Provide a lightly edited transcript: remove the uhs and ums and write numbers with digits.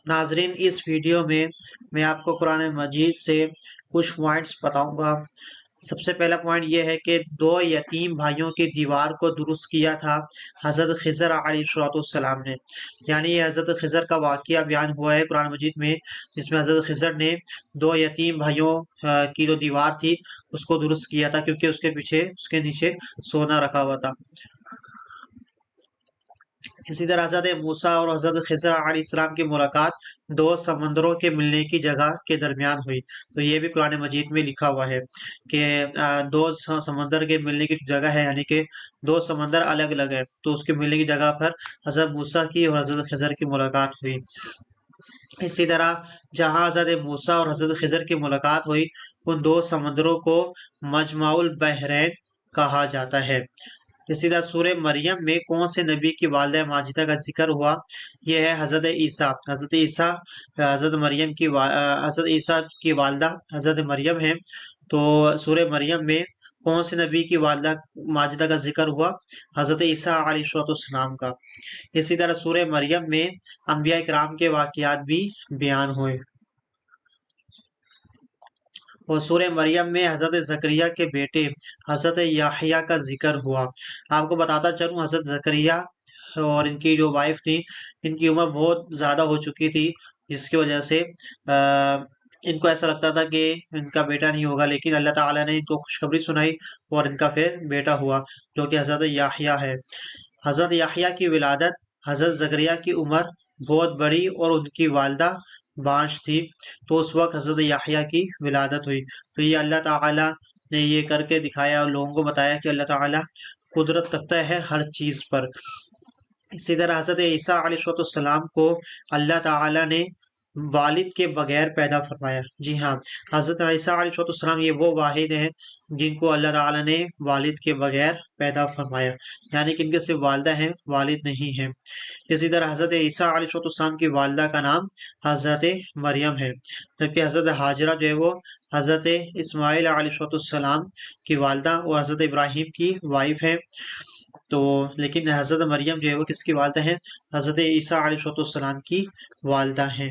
ناظرین، اس ویڈیو میں آپ کو قرآن مجید سے کچھ پوائنٹس بتاؤں گا۔ سب سے پہلا پوائنٹ یہ ہے کہ 2 یتیم بھائیوں کی دیوار کو درست کیا تھا حضرت خضر علیہ السلام نے، یعنی یہ حضرت خضر کا واقعہ بیان ہوا ہے قرآن مجید میں، جس میں حضرت خضر نے 2 یتیم بھائیوں کی جو دیوار تھی اس کو درست کیا تھا، کیونکہ اس کے نیچے سونا رکھا ہوا تھا۔ اسی طرح حضرت موسیٰ اور حضرت خضر علیہ السلام کی ملاقات 2 سمندروں کے ملنے کی جگہ کے درمیان ہوئی۔ تو یہ بھی قرآن مجید میں لکھا ہوا ہے کہ 2 سمندر کے ملنے کی جگہ ہے، یعنی کہ 2 سمندر الگ الگ ہے، تو اس کے ملنے کی جگہ پر حضرت موسیٰ کی اور حضرت خضر کی ملاقات ہوئی۔ اسی طرح جہاں حضرت موسیٰ اور حضرت خضر کی ملاقات ہوئی، ان 2 سمندروں کو مجمع البحرین کہا جاتا ہے۔ اسی طرح سورہ مریم میں کون سے نبی کی والدہ ماجدہ کا ذکر ہوا؟ یہ ہے حضرت عیسیٰ۔ حضرت عیسیٰ کی والدہ حضرت مریم ہیں۔ تو سورہ مریم میں کون سے نبی کی والدہ ماجدہ کا ذکر ہوا؟ حضرت عیسیٰ علیہ السلام کا۔ اسی طرح سورہ مریم میں انبیاء کرام کے واقعات بھی بیان ہوئے، اور سورہ مریم میں حضرت زکریا کے بیٹے حضرت یحییٰ کا ذکر ہوا۔ آپ کو بتاتا چلوں، حضرت زکریا اور ان کی جو وائف تھی، ان کی عمر بہت زیادہ ہو چکی تھی، جس کی وجہ سے ان کو ایسا لگتا تھا کہ ان کا بیٹا نہیں ہوگا، لیکن اللہ تعالیٰ نے ان کو خوشخبری سنائی اور ان کا پھر بیٹا ہوا، جو کہ حضرت یحییٰ ہے۔ حضرت یحییٰ کی ولادت، حضرت زکریا کی عمر بہت بڑی اور ان کی والدہ بانجھ تھی، تو اس وقت حضرت یحییٰ کی ولادت ہوئی۔ تو یہ اللہ تعالیٰ نے یہ کر کے دکھایا اور لوگوں کو بتایا کہ اللہ تعالیٰ قدرت رکھتا ہے ہر چیز پر۔ اسی طرح حضرت عیسیٰ علیہ السلام کو اللہ تعالیٰ نے والد کے بغیر پیدا فرمایا۔ جی ہاں، حضرت عیسیٰ علیہ السلام یہ وہ واحد ہیں جن کو اللہ تعالیٰ نے والد کے بغیر پیدا فرمایا، یعنی کہ ان کے صرف والدہ ہیں، والد نہیں ہیں۔ اسی طرح حضرت عیسیٰ علیہ السلام کی والدہ کا نام حضرت مریم ہے، جبکہ حضرت ہاجرہ جو ہے وہ حضرت اسماعیل علیہ السلام کی والدہ اور حضرت ابراہیم کی وائف ہے۔ تو لیکن حضرت مریم جو ہے وہ کس کی والدہ ہیں؟ حضرت عیسیٰ علیہ السلام کی والدہ ہیں۔